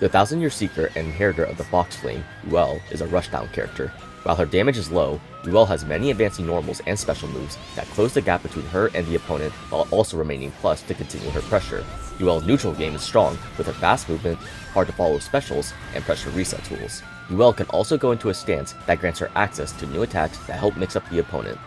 The Thousand-Year Seeker and inheritor of the Fox Flame, Yuel, is a rushdown character. While her damage is low, Yuel has many advancing normals and special moves that close the gap between her and the opponent while also remaining plus to continue her pressure. Yuel's neutral game is strong, with her fast movement, hard to follow specials, and pressure reset tools. Yuel can also go into a stance that grants her access to new attacks that help mix up the opponent.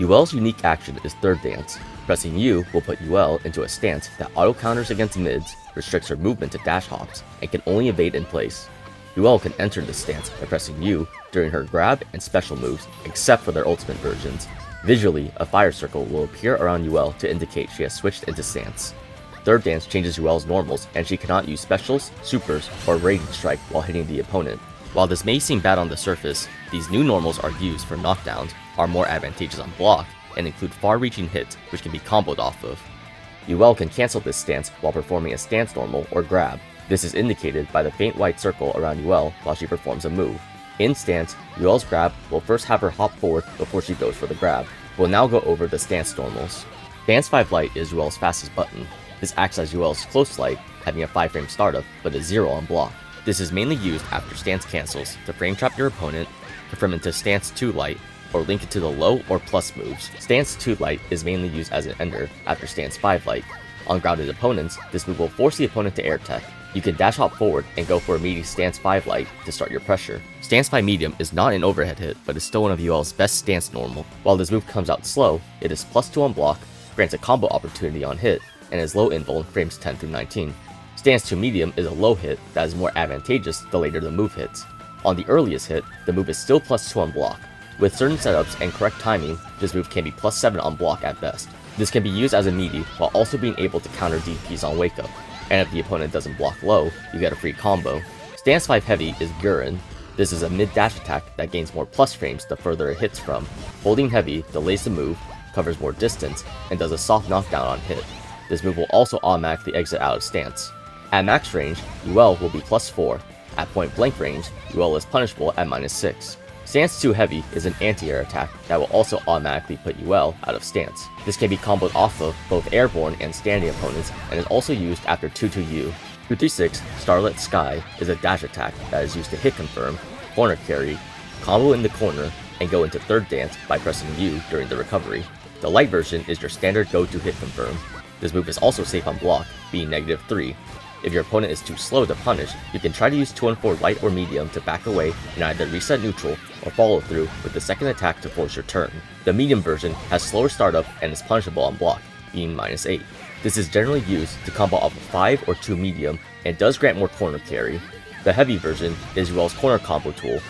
Yuel's unique action is Third Dance. Pressing U will put Yuel into a stance that auto-counters against mids, restricts her movement to dash hops, and can only evade in place. Yuel can enter this stance by pressing U during her grab and special moves, except for their ultimate versions. Visually, a fire circle will appear around Yuel to indicate she has switched into stance. Third Dance changes Yuel's normals, and she cannot use specials, supers, or radiant strike while hitting the opponent. While this may seem bad on the surface, these new normals are used for knockdowns, are more advantageous on block, and include far-reaching hits which can be comboed off of. Yuel can cancel this stance while performing a stance normal or grab. This is indicated by the faint white circle around Yuel while she performs a move. In stance, Yuel's grab will first have her hop forward before she goes for the grab. We'll now go over the stance normals. Stance 5 Light is Yuel's fastest button. This acts as Yuel's close light, having a 5-frame startup but a 0 on block. This is mainly used after stance cancels to frame trap your opponent, confirm into stance 2 light, or link it to the low or plus moves. Stance 2 light is mainly used as an ender after stance 5 light. On grounded opponents, this move will force the opponent to air tech. You can dash hop forward and go for a meaty stance 5 light to start your pressure. Stance 5 medium is not an overhead hit, but is still one of Yuel's best stance normal. While this move comes out slow, it is +2 on block, grants a combo opportunity on hit, and is low invul frames 10 through 19. Stance 2 medium is a low hit that is more advantageous the later the move hits. On the earliest hit, the move is still +2 on block. With certain setups and correct timing, this move can be +7 on block at best. This can be used as a meaty while also being able to counter DPs on wake up, and if the opponent doesn't block low, you get a free combo. Stance 5 heavy is Gurren. This is a mid-dash attack that gains more plus frames the further it hits from. Holding heavy delays the move, covers more distance, and does a soft knockdown on hit. This move will also automatically exit out of stance. At max range, Yuel will be +4. At point blank range, Yuel is punishable at -6. Stance 2 Heavy is an anti-air attack that will also automatically put Yuel out of stance. This can be comboed off of both airborne and standing opponents and is also used after 2-2-U. 236 Starlit Sky is a dash attack that is used to hit confirm, corner carry, combo in the corner, and go into Third Dance by pressing U during the recovery. The light version is your standard go-to hit confirm. This move is also safe on block, being -3. If your opponent is too slow to punish, you can try to use 2-4 light or medium to back away and either reset neutral or follow through with the second attack to force your turn. The medium version has slower startup and is punishable on block, being -8. This is generally used to combo off of 5 or 2 medium and does grant more corner carry. The heavy version is Yuel's corner combo tool.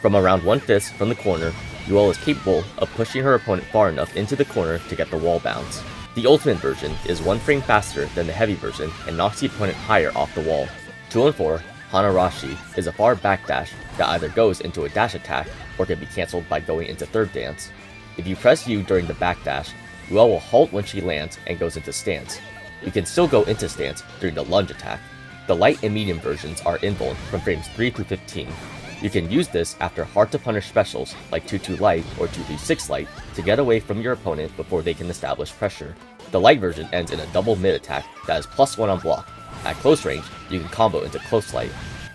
From around 1/5 from the corner, Yuel is capable of pushing her opponent far enough into the corner to get the wall bounce. The ultimate version is 1 frame faster than the heavy version and knocks the opponent higher off the wall. 2-4 Hanarashi is a far backdash that either goes into a dash attack or can be cancelled by going into Third Dance. If you press U during the backdash, Yuel will halt when she lands and goes into stance. You can still go into stance during the lunge attack. The light and medium versions are invuln from frames 3 through 15. You can use this after hard to punish specials like 2-2 light or 2-6 light to get away from your opponent before they can establish pressure. The light version ends in a double mid attack that is +1 on block. At close range, you can combo into close light.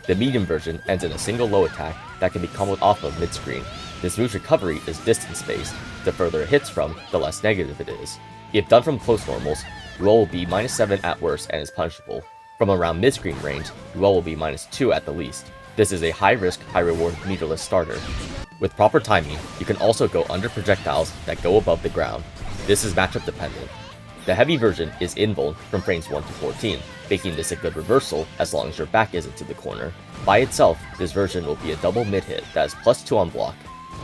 The medium version ends in a single low attack that can be comboed off of mid screen. This move's recovery is distance based. The further it hits from, the less negative it is. If done from close normals, Yuel will be -7 at worst and is punishable. From around mid screen range, Yuel will be -2 at the least. This is a high-risk, high-reward meterless starter. With proper timing, you can also go under projectiles that go above the ground. This is matchup dependent. The heavy version is invuln from frames 1 to 14, making this a good reversal as long as your back isn't to the corner. By itself, this version will be a double mid hit that is +2 on block.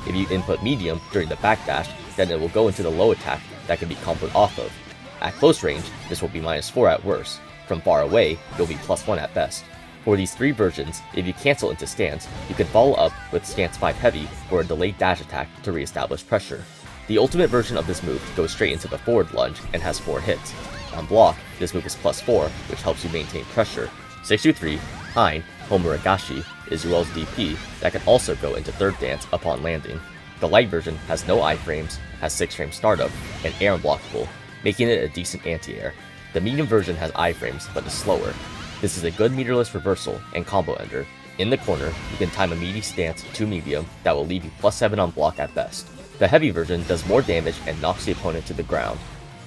If you input medium during the backdash, then it will go into the low attack that can be comboed off of. At close range, this will be -4 at worst. From far away, you'll be +1 at best. For these 3 versions, if you cancel into stance, you can follow up with stance 5 heavy for a delayed dash attack to re-establish pressure. The ultimate version of this move goes straight into the forward lunge and has 4 hits. On block, this move is +4, which helps you maintain pressure. 623 Hein Homuragashi is Yuel's DP that can also go into Third Dance upon landing. The light version has no iframes, has 6-frame startup, and air unblockable, making it a decent anti-air. The medium version has iframes but is slower. This is a good meterless reversal and combo ender. In the corner, you can time a meaty stance to medium that will leave you +7 on block at best. The heavy version does more damage and knocks the opponent to the ground.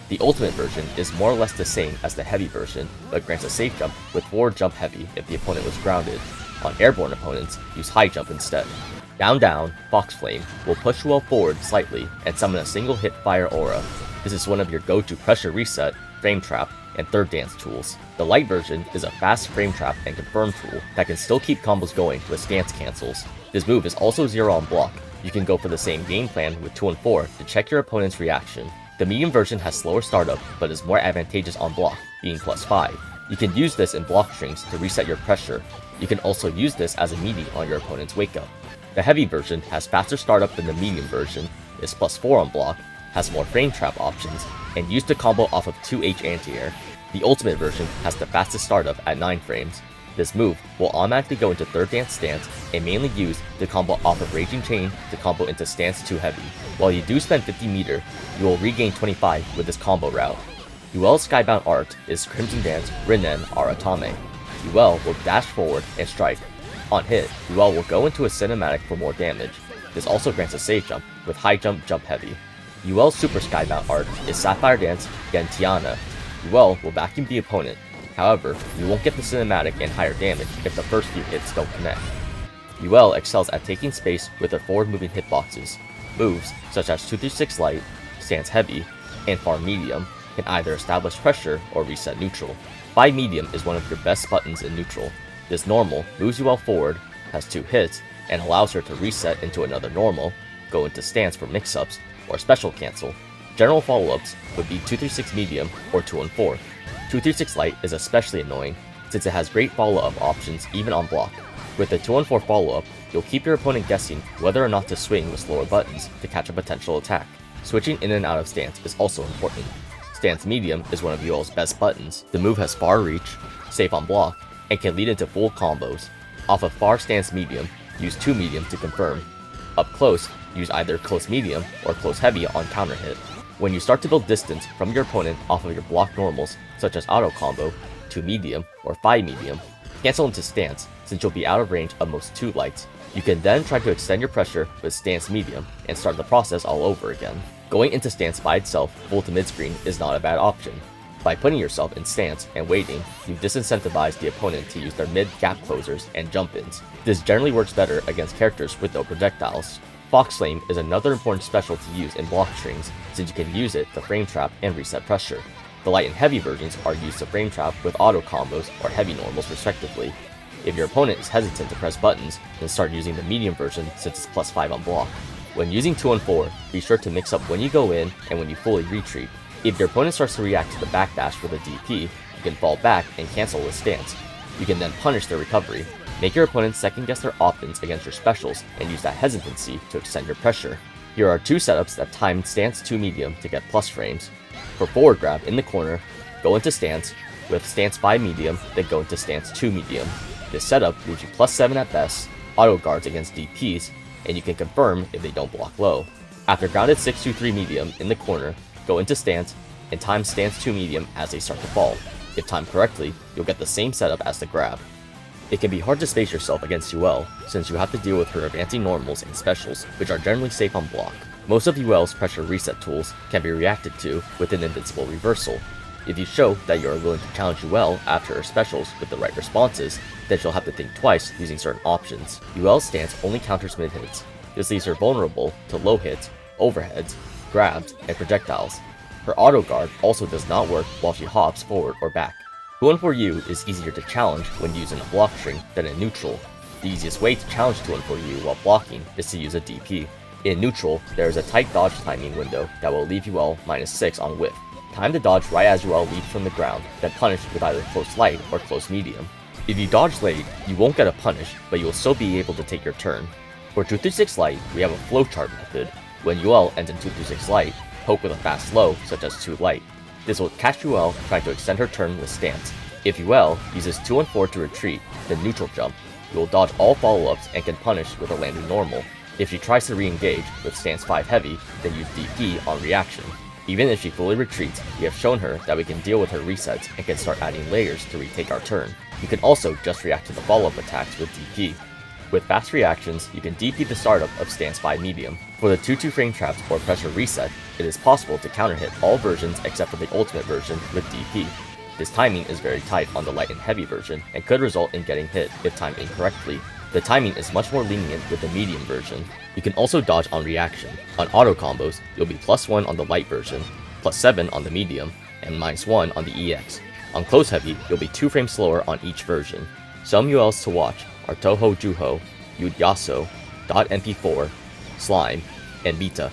The ultimate version is more or less the same as the heavy version, but grants a safe jump with forward jump heavy if the opponent was grounded. On airborne opponents, use high jump instead. Down Down, Fox Flame will push Yuel forward slightly and summon a single hit fire aura. This is one of your go-to pressure reset, frame trap, and third dance tools. The light version is a fast frame trap and confirm tool that can still keep combos going with stance cancels. This move is also 0 on block. You can go for the same game plan with 2 and 4 to check your opponent's reaction. The medium version has slower startup, but is more advantageous on block, being +5. You can use this in block strings to reset your pressure. You can also use this as a meaty on your opponent's wake up. The heavy version has faster startup than the medium version, is +4 on block, has more frame trap options, and used to combo off of 2H anti-air. The ultimate version has the fastest startup at 9 frames. This move will automatically go into third dance stance and mainly used to combo off of Raging Chain to combo into stance 2 heavy. While you do spend 50 meter, you will regain 25 with this combo route. Yuel's Skybound art is Crimson Dance Rinen Aratame. Yuel will dash forward and strike. On hit, Yuel will go into a cinematic for more damage. This also grants a safe jump with high jump jump heavy. Yuel's Super Skybound art is Sapphire Dance Gentiana. Yuel will vacuum the opponent. However, you won't get the cinematic and higher damage if the first few hits don't connect. Yuel excels at taking space with her forward-moving hitboxes. Moves such as 236 Light, Stance Heavy, and Farm Medium can either establish pressure or reset neutral. 5 Medium is one of your best buttons in neutral. This normal moves Yuel forward, has 2 hits, and allows her to reset into another normal, go into stance for mix-ups, or special cancel. General follow-ups would be 236 Medium or 2 and 4. 236 Light is especially annoying, since it has great follow-up options even on block. With the 2 and 4 follow-up, you'll keep your opponent guessing whether or not to swing with slower buttons to catch a potential attack. Switching in and out of stance is also important. Stance Medium is one of Yuel's best buttons. The move has far reach, safe on block, and can lead into full combos. Off of far stance medium, use 2 medium to confirm. Up close, use either close medium or close heavy on counter hit. When you start to build distance from your opponent off of your block normals, such as auto combo, 2 medium, or 5 medium, cancel into stance since you'll be out of range of most 2 lights. You can then try to extend your pressure with stance medium and start the process all over again. Going into stance by itself full to mid screen is not a bad option. By putting yourself in stance and waiting, you disincentivize the opponent to use their mid gap closers and jump-ins. This generally works better against characters with no projectiles. Fox Flame is another important special to use in block strings, since you can use it to frame trap and reset pressure. The light and heavy versions are used to frame trap with auto combos or heavy normals respectively. If your opponent is hesitant to press buttons, then start using the medium version since it's +5 on block. When using 2 and 4, be sure to mix up when you go in and when you fully retreat. If your opponent starts to react to the backdash with a DP, you can fall back and cancel with stance. You can then punish their recovery. Make your opponent second guess their options against your specials and use that hesitancy to extend your pressure. Here are 2 setups that time stance 2 medium to get plus frames. For forward grab in the corner, go into stance, with stance 5 medium, then go into stance 2 medium. This setup leaves you +7 at best, auto guards against DPs, and you can confirm if they don't block low. After grounded 6-2-3 medium in the corner, go into stance, and time stance 2 medium as they start to fall. If timed correctly, you'll get the same setup as the grab. It can be hard to space yourself against Yuel, since you have to deal with her advancing normals and specials, which are generally safe on block. Most of Yuel's pressure reset tools can be reacted to with an invincible reversal. If you show that you are willing to challenge Yuel after her specials with the right responses, then she'll have to think twice using certain options. Yuel's stance only counters mid hits. This leaves her vulnerable to low hits, overheads, grabs, and projectiles. Her auto guard also does not work while she hops forward or back. 2 and 4U is easier to challenge when using a block string than in neutral. The easiest way to challenge 2 and 4U while blocking is to use a DP. In neutral, there is a tight dodge timing window that will leave Yuel -6 on whiff. Time the dodge right as Yuel leaps from the ground, then punish with either close light or close medium. If you dodge late, you won't get a punish, but you will still be able to take your turn. For 236 light, we have a flowchart method. When Yuel ends in 236 light, poke with a fast low, such as 2 light. This will catch Yuel trying to extend her turn with stance. If Yuel uses 2 and 4 to retreat, then neutral jump, you will dodge all follow-ups and can punish with a landing normal. If she tries to re-engage with stance 5 heavy, then use DP on reaction. Even if she fully retreats, we have shown her that we can deal with her resets and can start adding layers to retake our turn. You can also just react to the follow-up attacks with DP. With fast reactions, you can DP the startup of Stance by Medium. For the 2-2 frame traps or pressure reset, it is possible to counter hit all versions except for the ultimate version with DP. This timing is very tight on the light and heavy version and could result in getting hit if timed incorrectly. The timing is much more lenient with the medium version. You can also dodge on reaction. On auto combos, you'll be +1 on the light version, +7 on the medium, and -1 on the EX. On close heavy, you'll be 2 frames slower on each version. Some ULs to watch are Toho Juho, Yud Yaso, .mp4, Slime, and Beta.